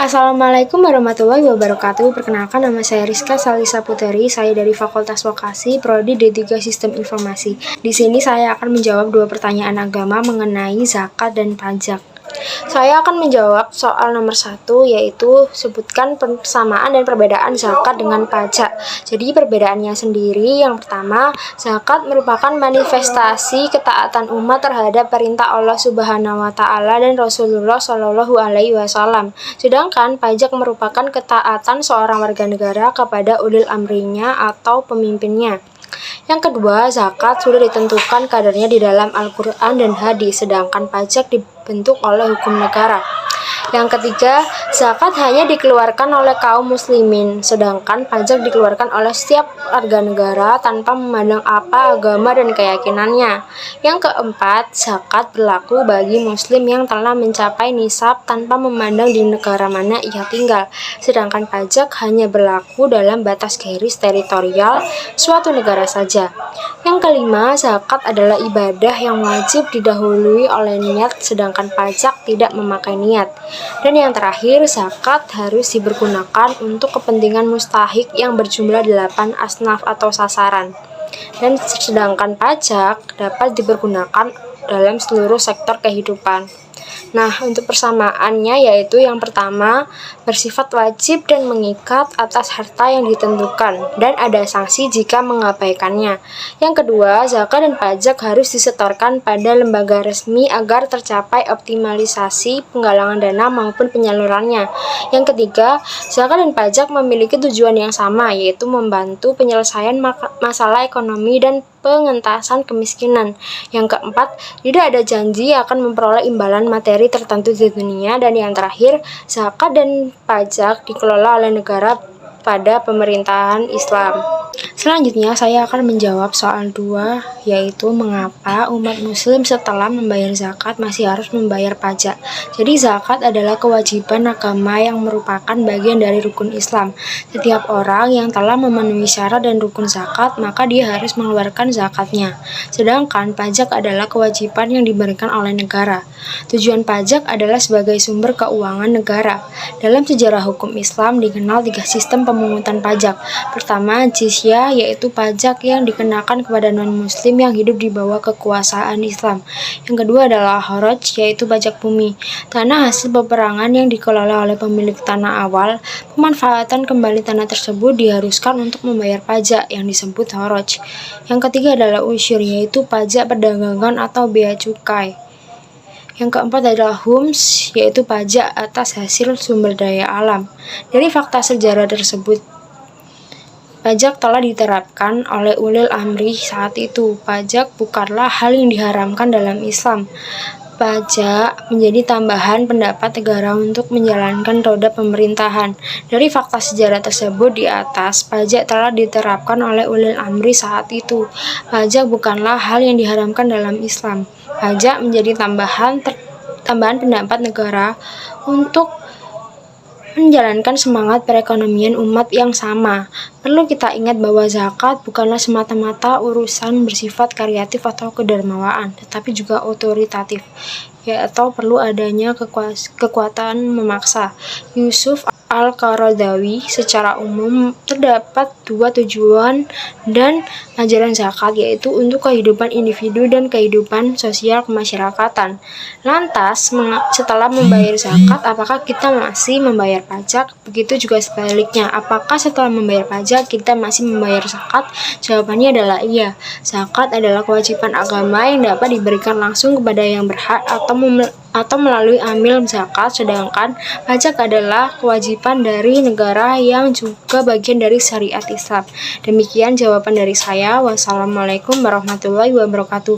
Assalamualaikum warahmatullahi wabarakatuh. Perkenalkan, nama saya Rizka Salisa Puteri. Saya dari Fakultas Vokasi, Prodi D3 Sistem Informasi. Di sini saya akan menjawab 2 pertanyaan agama mengenai zakat dan pajak. Saya akan menjawab soal nomor 1, yaitu sebutkan persamaan dan perbedaan zakat dengan pajak. Jadi perbedaannya sendiri, yang pertama, zakat merupakan manifestasi ketaatan umat terhadap perintah Allah Subhanahu wa Ta'ala dan Rasulullah Shallallahu Alaihi Wasallam. Sedangkan pajak merupakan ketaatan seorang warga negara kepada ulil amrinya atau pemimpinnya. Yang kedua, zakat sudah ditentukan kadarnya di dalam Al-Quran dan hadis, sedangkan pajak dibentuk oleh hukum negara. Yang ketiga, zakat hanya dikeluarkan oleh kaum muslimin, sedangkan pajak dikeluarkan oleh setiap warga negara tanpa memandang apa agama dan keyakinannya. Yang keempat, zakat berlaku bagi muslim yang telah mencapai nisab tanpa memandang di negara mana ia tinggal, sedangkan pajak hanya berlaku dalam batas garis teritorial suatu negara saja. Yang kelima, zakat adalah ibadah yang wajib didahului oleh niat, sedangkan pajak tidak memakai niat. Dan yang terakhir, zakat harus dipergunakan untuk kepentingan mustahik yang berjumlah 8 asnaf atau sasaran. Dan sedangkan pajak dapat dipergunakan dalam seluruh sektor kehidupan. Nah, untuk persamaannya yaitu yang pertama, bersifat wajib dan mengikat atas harta yang ditentukan, dan ada sanksi jika mengabaikannya. Yang kedua, zakat dan pajak harus disetorkan pada lembaga resmi agar tercapai optimalisasi penggalangan dana maupun penyalurannya. Yang ketiga, zakat dan pajak memiliki tujuan yang sama, yaitu membantu penyelesaian masalah ekonomi dan pengentasan kemiskinan. Yang keempat, tidak ada janji akan memperoleh imbalan materi tertentu di dunia. Dan yang terakhir, zakat dan pajak dikelola oleh negara pada pemerintahan Islam. Selanjutnya saya akan menjawab soal 2, yaitu mengapa umat muslim setelah membayar zakat masih harus membayar pajak. Jadi zakat adalah kewajiban agama yang merupakan bagian dari rukun Islam. Setiap orang yang telah memenuhi syarat dan rukun zakat, maka dia harus mengeluarkan zakatnya. Sedangkan pajak adalah kewajiban yang diberikan oleh negara. Tujuan pajak adalah sebagai sumber keuangan negara. Dalam sejarah hukum Islam dikenal 3 sistem pemungutan pajak. Pertama, jizyah, yaitu pajak yang dikenakan kepada non-muslim yang hidup di bawah kekuasaan Islam. Yang kedua adalah kharaj, yaitu pajak bumi, tanah hasil peperangan yang dikelola oleh pemilik tanah awal. Pemanfaatan kembali tanah tersebut diharuskan untuk membayar pajak yang disebut kharaj. Yang ketiga adalah usyur, yaitu pajak perdagangan atau bea cukai. Yang keempat adalah hums, yaitu pajak atas hasil sumber daya alam. Dari fakta sejarah tersebut, pajak telah diterapkan oleh ulil amri saat itu. Pajak bukanlah hal yang diharamkan dalam Islam. Pajak menjadi tambahan pendapat negara untuk menjalankan roda pemerintahan. Dari fakta sejarah tersebut di atas, pajak telah diterapkan oleh ulil amri saat itu. Pajak bukanlah hal yang diharamkan dalam Islam. Pajak menjadi tambahan pendapat negara untuk menjalankan semangat perekonomian umat yang sama. Perlu kita ingat bahwa zakat bukanlah semata-mata urusan bersifat karyatif atau kedermawaan, tetapi juga otoritatif, atau perlu adanya kekuatan memaksa. Yusuf Al-Qaradawi, secara umum terdapat 2 tujuan dan ajaran zakat, yaitu untuk kehidupan individu dan kehidupan sosial kemasyarakatan. Lantas, setelah membayar zakat, apakah kita masih membayar pajak? Begitu juga sebaliknya, apakah setelah membayar pajak kita masih membayar zakat? Jawabannya adalah iya. Zakat adalah kewajiban agama yang dapat diberikan langsung kepada yang berhak atau melalui amil zakat, sedangkan pajak adalah kewajiban dari negara yang juga bagian dari syariat Islam. Demikian jawaban dari saya. Wassalamualaikum warahmatullahi wabarakatuh.